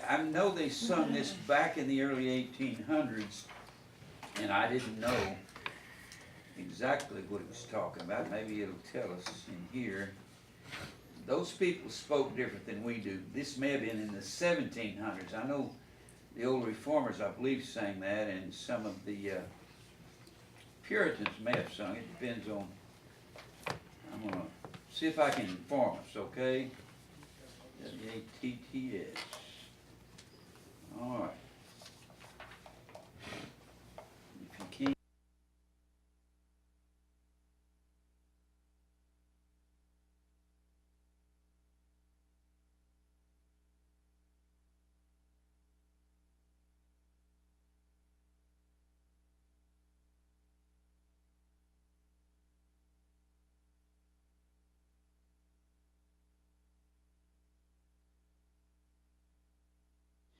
I know they sung this back in the early 1800s, and I didn't know exactly what it was talking about. Maybe it'll tell us in here. Those people spoke different than we do. This may have been in the 1700s. I know the old reformers, I believe, sang that, and some of the Puritans may have sung it. Depends on. I'm going to see if I can inform us, okay? W-A-T-T-S. All right. If you can.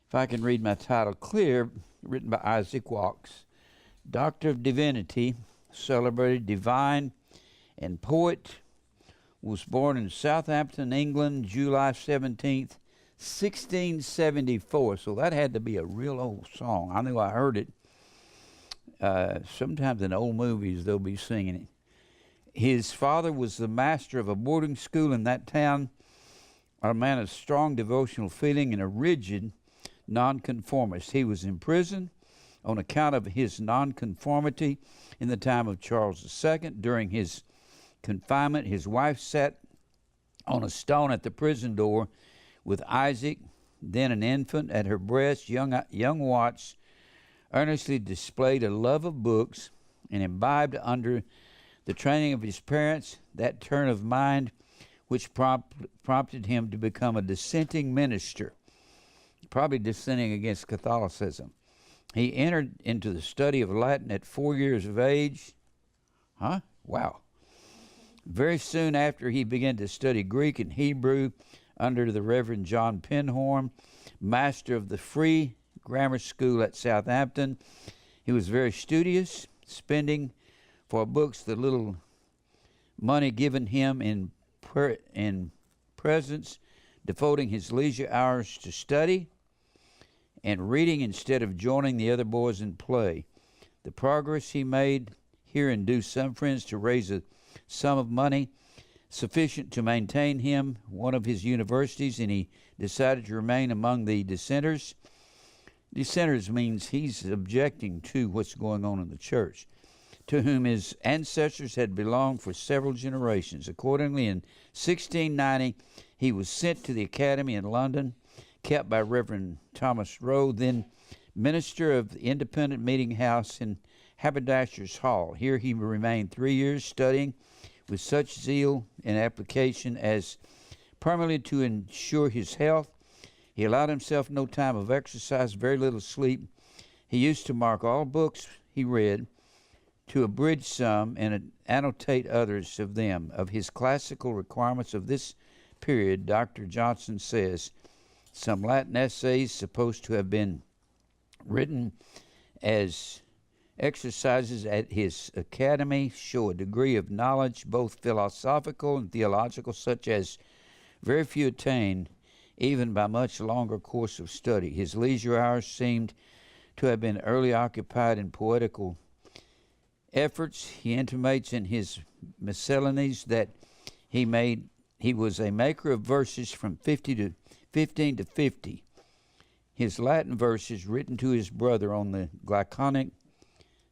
If I can read my title clear, written by Isaac Watts, Doctor of Divinity, celebrated divine and poet, was born in Southampton, England, July 17th, 1674. So that had to be a real old song. I knew I heard it. Sometimes in old movies they'll be singing it. His father was the master of a boarding school in that town, a man of strong devotional feeling and a rigid nonconformist. He was imprisoned on account of his nonconformity in the time of Charles II. During his confinement, his wife sat on a stone at the prison door with Isaac then an infant, at her breast, young Watts earnestly displayed a love of books and imbibed under the training of his parents that turn of mind which prompted him to become a dissenting minister, probably dissenting against Catholicism. He entered into the study of Latin at 4 years of age. Huh? Wow. Very soon after, he began to study Greek and Hebrew under the Reverend John Penhorn, master of the Free Grammar School at Southampton. He was very studious, spending for books the little money given him in presents, devoting his leisure hours to study and reading instead of joining the other boys in play. The progress he made here induced some friends to raise a sum of money sufficient to maintain him one of his universities, and he decided to remain among the dissenters. Dissenters means he's objecting to what's going on in the church, to whom his ancestors had belonged for several generations. Accordingly, in 1690, he was sent to the academy in London, kept by Reverend Thomas Rowe, then minister of the Independent Meeting House in Haberdasher's Hall. Here he remained 3 years, studying with such zeal and application as primarily to ensure his health. He allowed himself no time of exercise, very little sleep. He used to mark all books he read, to abridge some and annotate others of them. Of his classical requirements of this period, Dr. Johnson says, some Latin essays supposed to have been written as exercises at his academy show a degree of knowledge, both philosophical and theological, such as very few attain even by much longer course of study. His leisure hours seemed to have been early occupied in poetical efforts. He intimates in his miscellanies that he was a maker of verses from 15 to 50. His Latin verses, written to his brother on the glyconic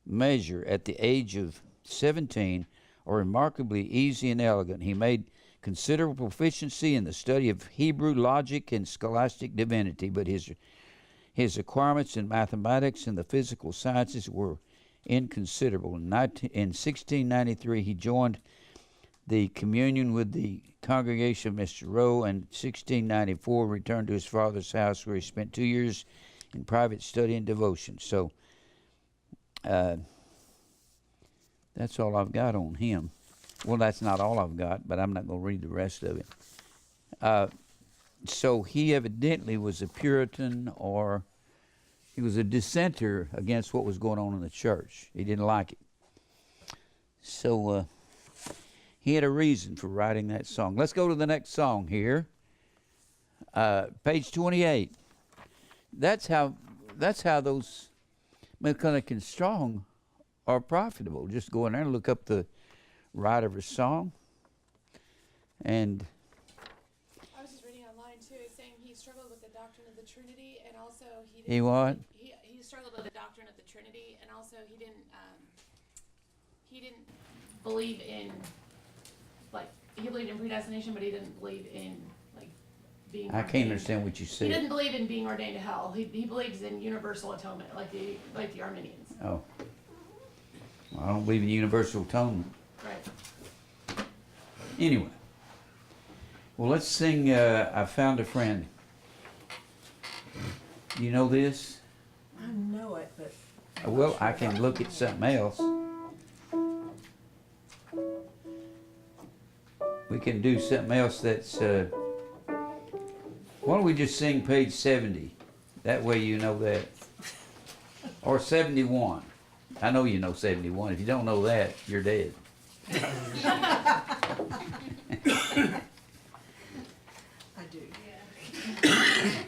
measure at the age of 17, are remarkably easy and elegant. He made considerable proficiency in the study of Hebrew, logic, and scholastic divinity, but his acquirements in mathematics and the physical sciences were inconsiderable. In 1693, he joined the communion with the congregation of Mr. Rowe, and 1694 returned to his father's house, where he spent 2 years in private study and devotion. So that's all I've got on him. Well, that's not all I've got, but I'm not going to read the rest of it. So he evidently was a Puritan, or he was a dissenter against what was going on in the church. He didn't like it. So he had a reason for writing that song. Let's go to the next song here. Page 28. That's how those McConaughey Strong are profitable. Just go in there and look up the writer of a song. And I was just reading online too. It's saying he struggled with the doctrine of the Trinity, and also he what? He struggled with the doctrine of the Trinity, and also he didn't believe in, like, he believed in predestination, but he didn't believe in, like, being. I can't understand what you said. He didn't believe in being ordained to hell. He believes in universal atonement, like the Arminians. Oh. Well, I don't believe in universal atonement. Right. Anyway. Well, let's sing I Found a Friend. You know this? I know it, but... Well, I can look at something else. We can do something else that's... why don't we just sing page 70? That way you know that. Or 71. I know you know 71. If you don't know that, you're dead. I do. Yeah.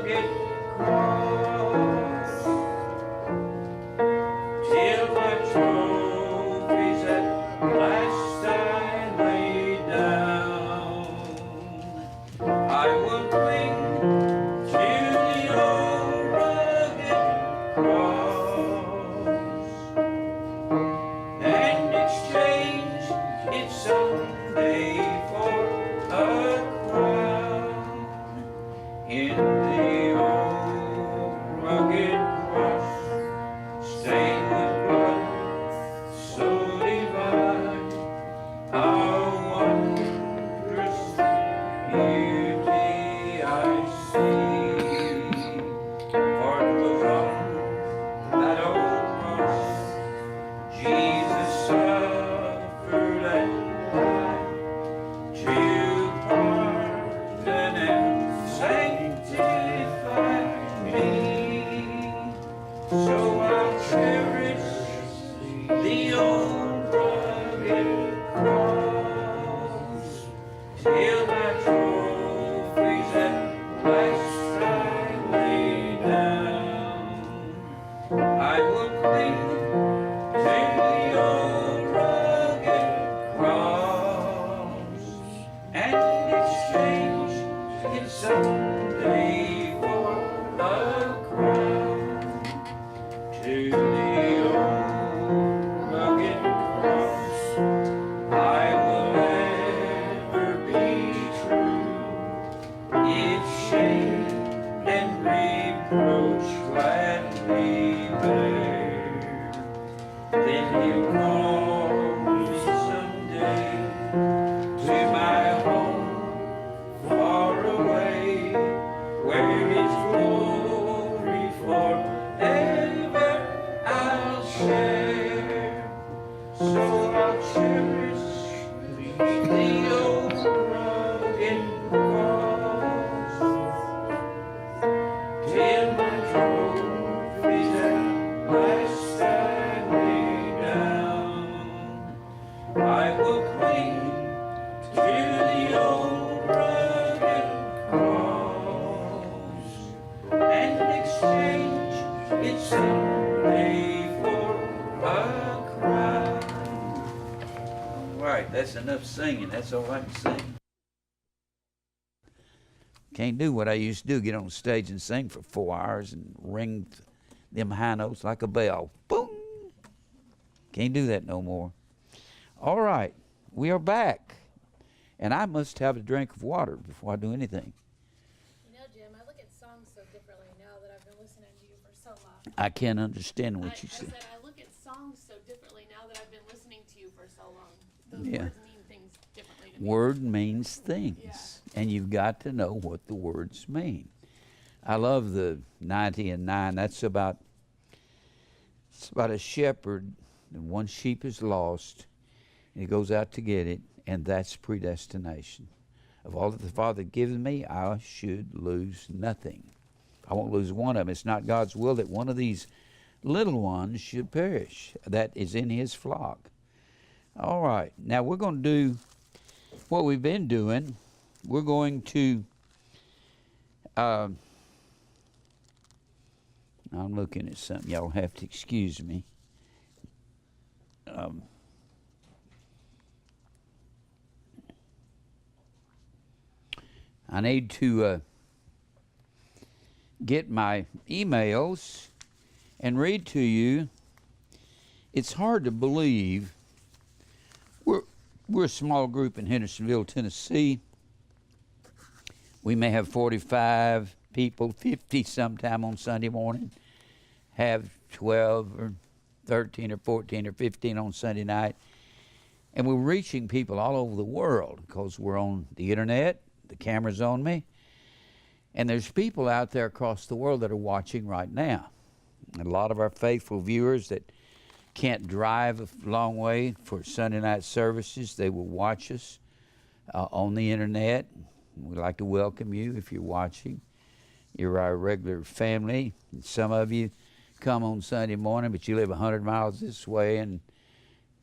rugged cross, till my trophies at last I lay down. I will cling to the old rugged cross and exchange it someday for a crown. In the old rugged cross, stained with blood so divine, how wondrous beauty I see. For 'twas on that old cross Jesus suffered and died to pardon and sanctify me. So I'll cherish the old rugged cross till my trophies at last I lay down. I will cling to the old rugged cross and exchange it someday for a crown. To the old rugged cross I will ever be true, its shame and reproach gladly bear. Then he'll call me someday to my home far away, where his glory forever I'll share. So I'll cherish the old rugged cross till my trophies at last I lay down. I will cling to the old rugged cross and exchange it someday for a crown. All right, that's enough singing. That's all I can sing. Can't do what I used to do, get on the stage and sing for 4 hours and ring them high notes like a bell. Boom! Can't do that no more. All right, we are back. And I must have a drink of water before I do anything. You know, Jim, I look at songs so differently now that I've been listening to you for so long. I can't understand what you I said. said I look at songs so differently now that I've been listening to you for so long. Those Yeah. words mean things differently to me. Word means things, Yeah. and you've got to know what the words mean. I love the 90 and 9. It's about a shepherd, and one sheep is lost, and he goes out to get it, and that's predestination. Of all that the Father gives me, I should lose nothing. I won't lose one of them. It's not God's will that one of these little ones should perish. That is in his flock. All right. Now we're going to do what we've been doing. We're going to, I'm looking at something. Y'all have to excuse me. I need to get my emails and read to you. It's hard to believe. We're a small group in Hendersonville, Tennessee. We may have 45 people, 50 sometime on Sunday morning, have 12 or 13 or 14 or 15 on Sunday night. And we're reaching people all over the world because we're on the internet. The camera's on me. And there's people out there across the world that are watching right now. And a lot of our faithful viewers that can't drive a long way for Sunday night services, they will watch us on the internet. We'd like to welcome you if you're watching. You're our regular family. And some of you come on Sunday morning, but you live 100 miles this way and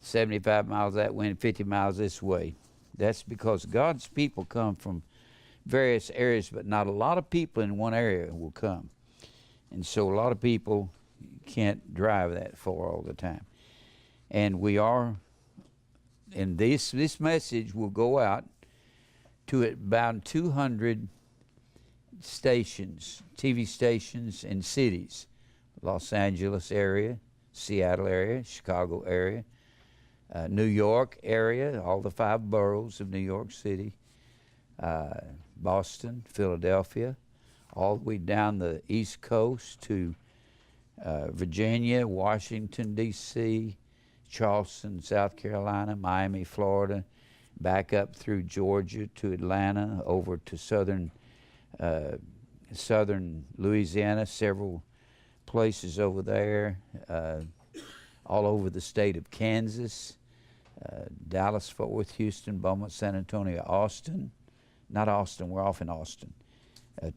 75 miles that way and 50 miles this way. That's because God's people come from various areas, but not a lot of people in one area will come. And so a lot of people can't drive that far all the time. And we are, and this message will go out to about 200 stations, TV stations in cities, Los Angeles area, Seattle area, Chicago area, New York area, all the 5 boroughs of New York City, Boston, Philadelphia, all the way down the East Coast to Virginia, Washington, D.C., Charleston, South Carolina, Miami, Florida, back up through Georgia to Atlanta, over to southern Louisiana, several places over there, all over the state of Kansas, Dallas, Fort Worth, Houston, Beaumont, San Antonio, Austin. Not Austin, we're off in Austin.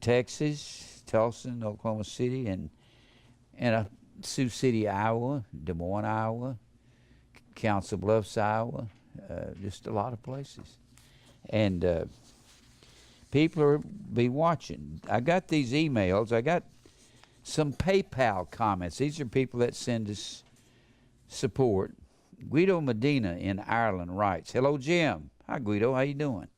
Texas, Tulsa, Oklahoma City, and Sioux City, Iowa, Des Moines, Iowa, Council Bluffs, Iowa, just a lot of places. And people will be watching. I got these emails. I got some PayPal comments. These are people that send us support. Guido Medina in Ireland writes, "Hello, Jim." Hi, Guido. How you doing?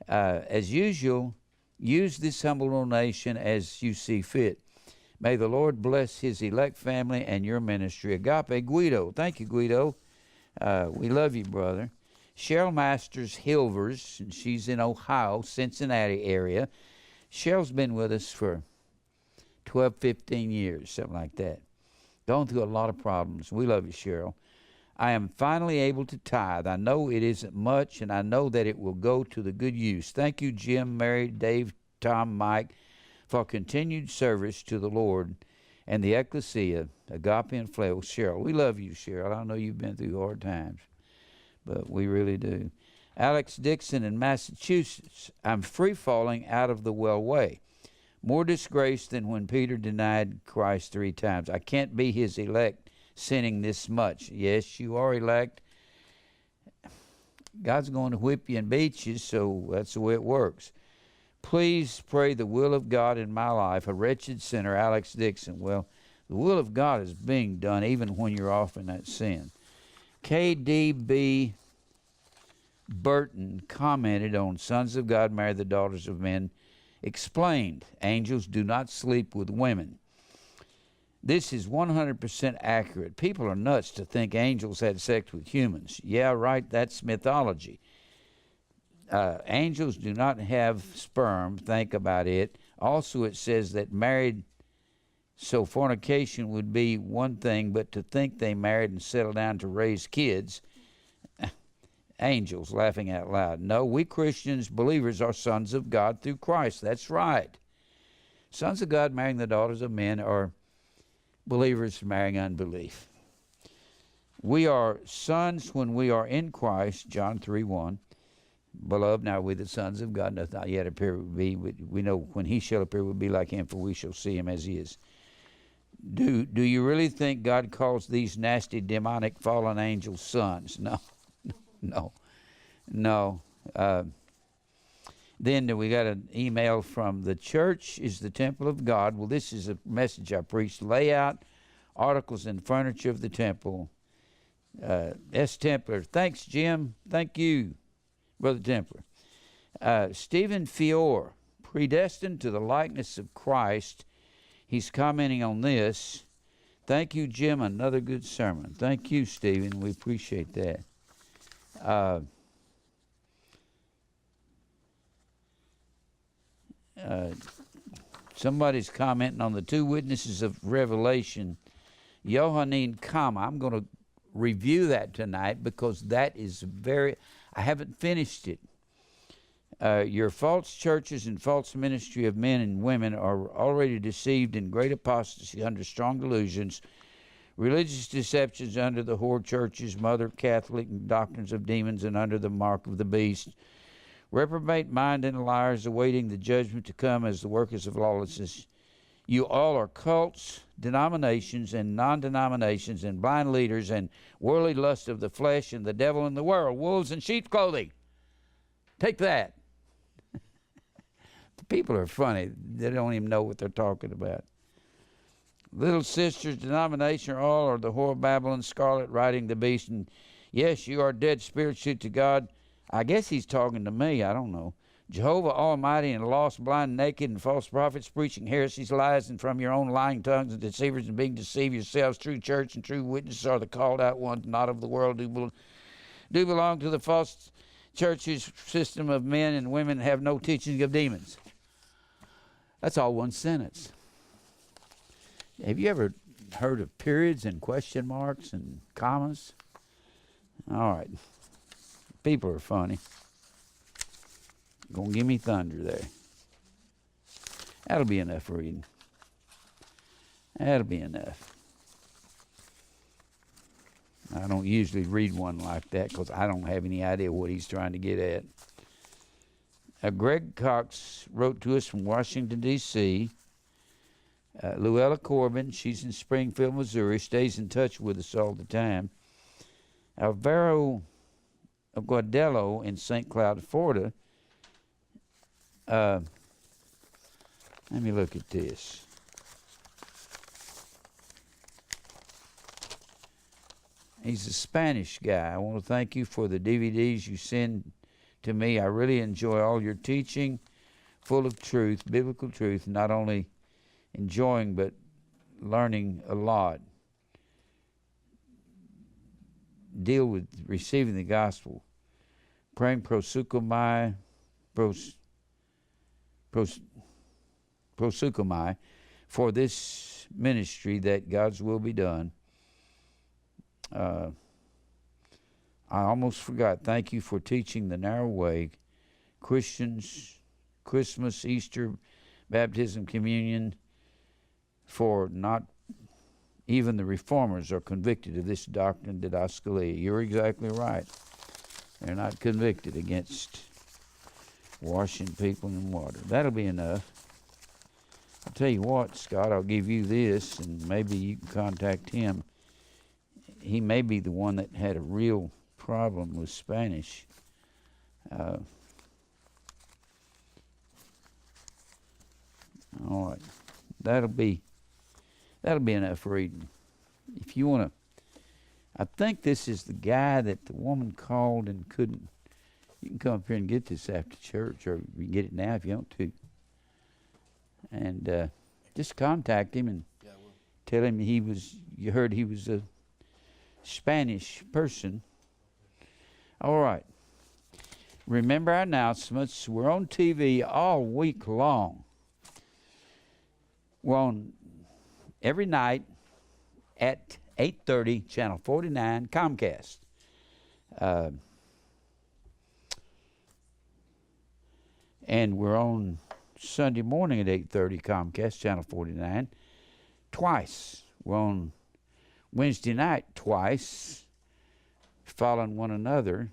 As usual, use this humble donation as you see fit. May the Lord bless his elect family and your ministry. Agape, Guido. Thank you, Guido. We love you, brother. Cheryl Masters Hilvers, and she's in Ohio, Cincinnati area. Cheryl's been with us for 12, 15 years, something like that. Going through a lot of problems. We love you, Cheryl. I am finally able to tithe. I know it isn't much, and I know that it will go to the good use. Thank you, Jim, Mary, Dave, Tom, Mike, for continued service to the Lord and the ecclesia, Agape and Flail. Cheryl, we love you, Cheryl. I know you've been through hard times, but we really do. Alex Dixon in Massachusetts, I'm free-falling out of the well way. More disgrace than when Peter denied Christ 3 times. I can't be his elect, sinning this much. Yes, you are elect. God's going to whip you and beat you, so that's the way it works. Please pray the will of God in my life, a wretched sinner, Alex Dixon. Well, the will of God is being done even when you're off in that sin. K.D.B. Burton commented on Sons of God Marry the Daughters of Men, explained, angels do not sleep with women. This is 100% accurate. People are nuts to think angels had sex with humans. Yeah, right, that's mythology. Angels do not have sperm. Think about it. Also, it says that married, so fornication would be one thing, but to think they married and settled down to raise kids, angels, laughing out loud. No, we Christians, believers, are sons of God through Christ. That's right. Sons of God marrying the daughters of men are believers marrying unbelief. We are sons when we are in Christ, John 3:1. Beloved, now we the sons of God, doth not yet appear will be. We know when he shall appear, we'll be like him, for we shall see him as he is. Do you really think God calls these nasty, demonic, fallen angels sons? No, no. Then we got an email from the church is the temple of God. Well, this is a message I preached. Layout, articles, and furniture of the temple. S. Templar. Thanks, Jim. Thank you, Brother Templar. Stephen Fiore, predestined to the likeness of Christ. He's commenting on this. Thank you, Jim. Another good sermon. Thank you, Stephen. We appreciate that. Somebody's commenting on the 2 witnesses of Revelation, Yohanan Kama. I'm going to review that tonight because that is I haven't finished it. Your false churches and false ministry of men and women are already deceived in great apostasy under strong delusions, religious deceptions under the whore churches, mother Catholic doctrines of demons, and under the mark of the beast. Reprobate mind and liars awaiting the judgment to come as the workers of lawlessness. You all are cults, denominations, and non-denominations, and blind leaders, and worldly lust of the flesh, and the devil in the world, wolves in sheep's clothing. Take that. People are funny. They don't even know what they're talking about. Little sisters, denomination, all are the whore of Babylon, scarlet, riding the beast. And yes, you are dead spiritually to God. I guess he's talking to me. I don't know. Jehovah Almighty, and lost, blind, naked, and false prophets, preaching heresies, lies, and from your own lying tongues and deceivers, and being deceived yourselves. True church and true witnesses are the called out ones, not of the world, do belong to the false church's system of men and women, have no teaching of demons. That's all one sentence. Have you ever heard of periods and question marks and commas? All right. People are funny. Gonna give me thunder there. That'll be enough reading. That'll be enough. I don't usually read one like that because I don't have any idea what he's trying to get at. Greg Cox wrote to us from Washington, D.C. Luella Corbin, she's in Springfield, Missouri, stays in touch with us all the time. Alvaro Guardello in St. Cloud, Florida. Let me look at this. He's a Spanish guy. I want to thank you for the DVDs you send to me. I really enjoy all your teaching, full of truth, biblical truth, not only enjoying but learning a lot. Deal with receiving the gospel. Praying prosukomai for this ministry, that God's will be done. I almost forgot. Thank you for teaching the narrow way. Christians, Christmas, Easter, baptism, communion, for not even the reformers are convicted of this doctrine, didaskalia. You're exactly right. They're not convicted against washing people in water. That'll be enough. I'll tell you what, Scott, I'll give you this, and maybe you can contact him. He may be the one that had a real problem with Spanish. All right. That'll be enough reading. If you want to, I think this is the guy that the woman called and couldn't. You can come up here and get this after church, or you can get it now if you want to. And just contact him and tell him you heard he was a Spanish person. All right. Remember our announcements. We're on TV all week long. We're on every night at 8:30, Channel 49, Comcast. And we're on Sunday morning at 8:30, Comcast, Channel 49, twice. We're on Wednesday night twice, following one another,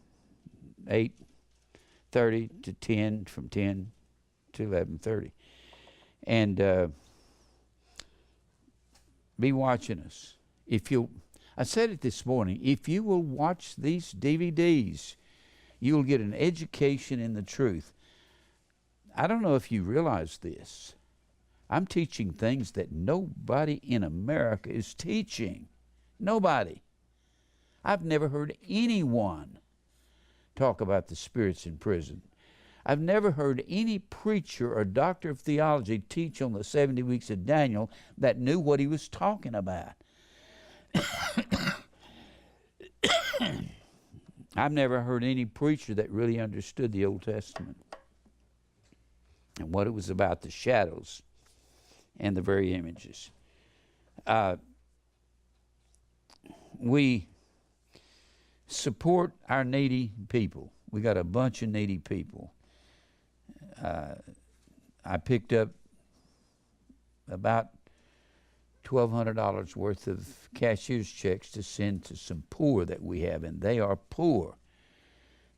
8:30 to 10, from 10 to 11:30. And be watching us. I said it this morning, if you will watch these DVDs, you will get an education in the truth. I don't know if you realize this. I'm teaching things that nobody in America is teaching. Nobody. I've never heard anyone talk about the spirits in prison. I've never heard any preacher or doctor of theology teach on the 70 weeks of Daniel that knew what he was talking about. I've never heard any preacher that really understood the Old Testament and what it was about, the shadows and the very images. We support our needy people. We got a bunch of needy people. I picked up about $1,200 worth of cashier's checks to send to some poor that we have, and they are poor.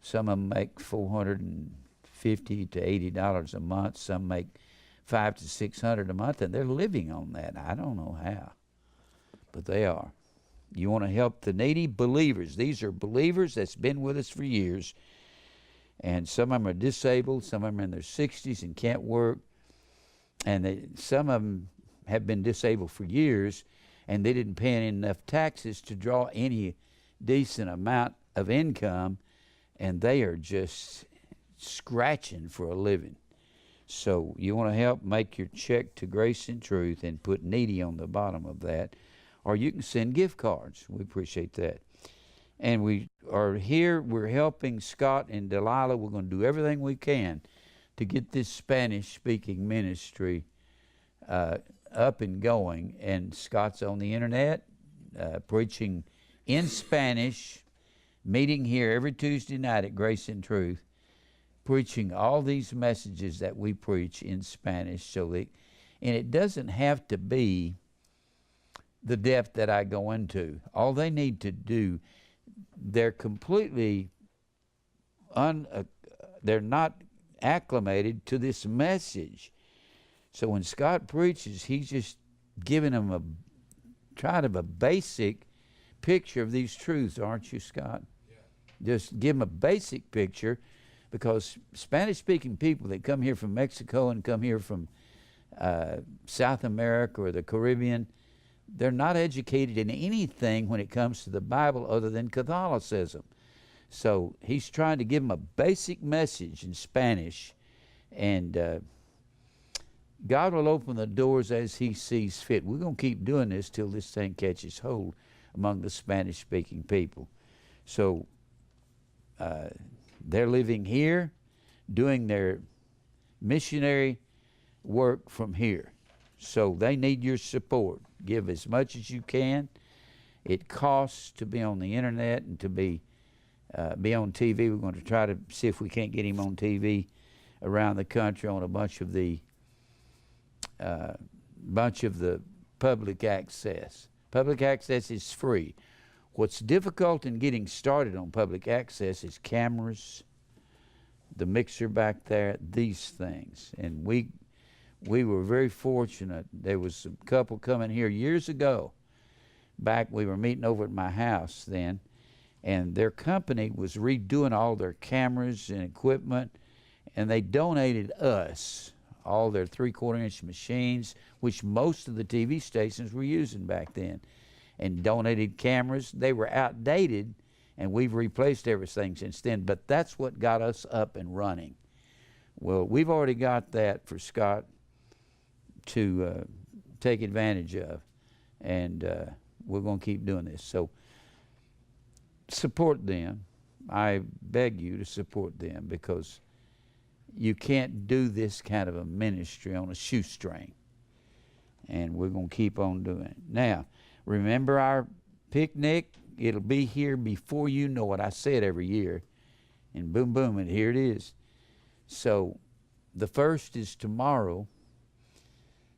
Some of them make $450 to $80 a month. Some make $500 to $600 a month, and they're living on that. I don't know how, but they are. You want to help the needy believers. These are believers that's been with us for years. And some of them are disabled, some of them are in their 60s and can't work. And some of them have been disabled for years, and they didn't pay enough taxes to draw any decent amount of income, and they are just scratching for a living. So you want to help, make your check to Grace and Truth and put needy on the bottom of that, or you can send gift cards. We appreciate that. And we are here, we're helping Scott and Delilah. We're going to do everything we can to get this Spanish-speaking ministry up and going. And Scott's on the internet, preaching in Spanish, meeting here every Tuesday night at Grace and Truth, preaching all these messages that we preach in Spanish. And it doesn't have to be the depth that I go into. All they need to do, they're completely they're not acclimated to this message. So when Scott preaches, he's just giving them a basic picture of these truths, aren't you, Scott? Yeah. Just give them a basic picture, because Spanish-speaking people that come here from Mexico and come here from South America or the Caribbean, they're not educated in anything when it comes to the Bible other than Catholicism. So he's trying to give them a basic message in Spanish, and God will open the doors as he sees fit. We're going to keep doing this till this thing catches hold among the Spanish-speaking people. So they're living here, doing their missionary work from here. So they need your support. Give as much as you can. It costs to be on the internet and to be on TV. We're going to try to see if we can't get him on TV around the country on a bunch of the public access. Public access is free. What's difficult in getting started on public access is cameras, the mixer back there, these things. And we were very fortunate. There was a couple coming here years ago. Back, we were meeting over at my house then, and their company was redoing all their cameras and equipment, and they donated us all their 3/4-inch machines, which most of the TV stations were using back then, and donated cameras. They were outdated, and we've replaced everything since then, but that's what got us up and running. Well, we've already got that for Scott to take advantage of, and we're going to keep doing this. So support them. I beg you to support them, because you can't do this kind of a ministry on a shoestring, and we're going to keep on doing it. Now, remember our picnic? It'll be here before you know it. I say it every year, and boom, boom, and here it is. So the 1st is tomorrow.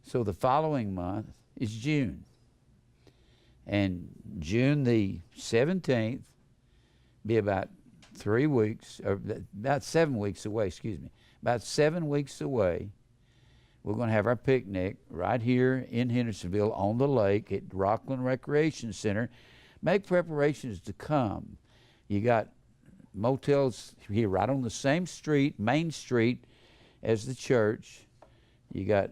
So the following month is June. And June the 17th, be about 3 weeks, or about 7 weeks away, excuse me. About 7 weeks away, we're going to have our picnic right here in Hendersonville on the lake at Rockland Recreation Center. Make preparations to come. You got motels here right on the same street, Main Street, as the church. You got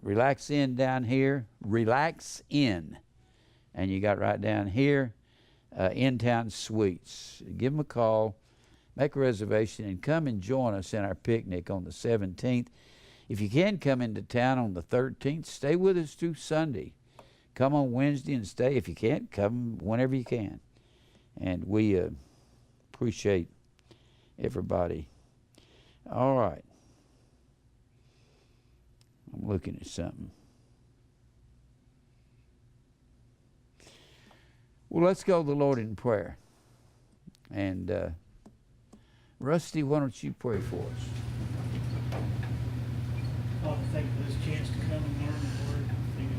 Relax Inn down here, Relax Inn. And you got right down here, In-Town Suites. Give them a call, make a reservation, and come and join us in our picnic on the 17th. If you can come into town on the 13th, stay with us through Sunday. Come on Wednesday and stay. If you can't, come whenever you can. And we appreciate everybody. All right. I'm looking at something. Well, let's go to the Lord in prayer. And Rusty, why don't you pray for us? Father, thank you for this chance to come and learn the Word. Thank you,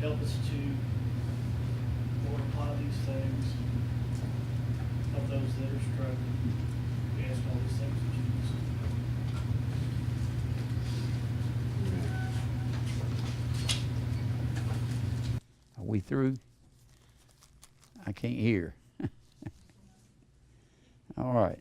help us to, Lord, apply these things of those that are struggling. We ask all these things in Jesus' name. Are we through? I can't hear. All right.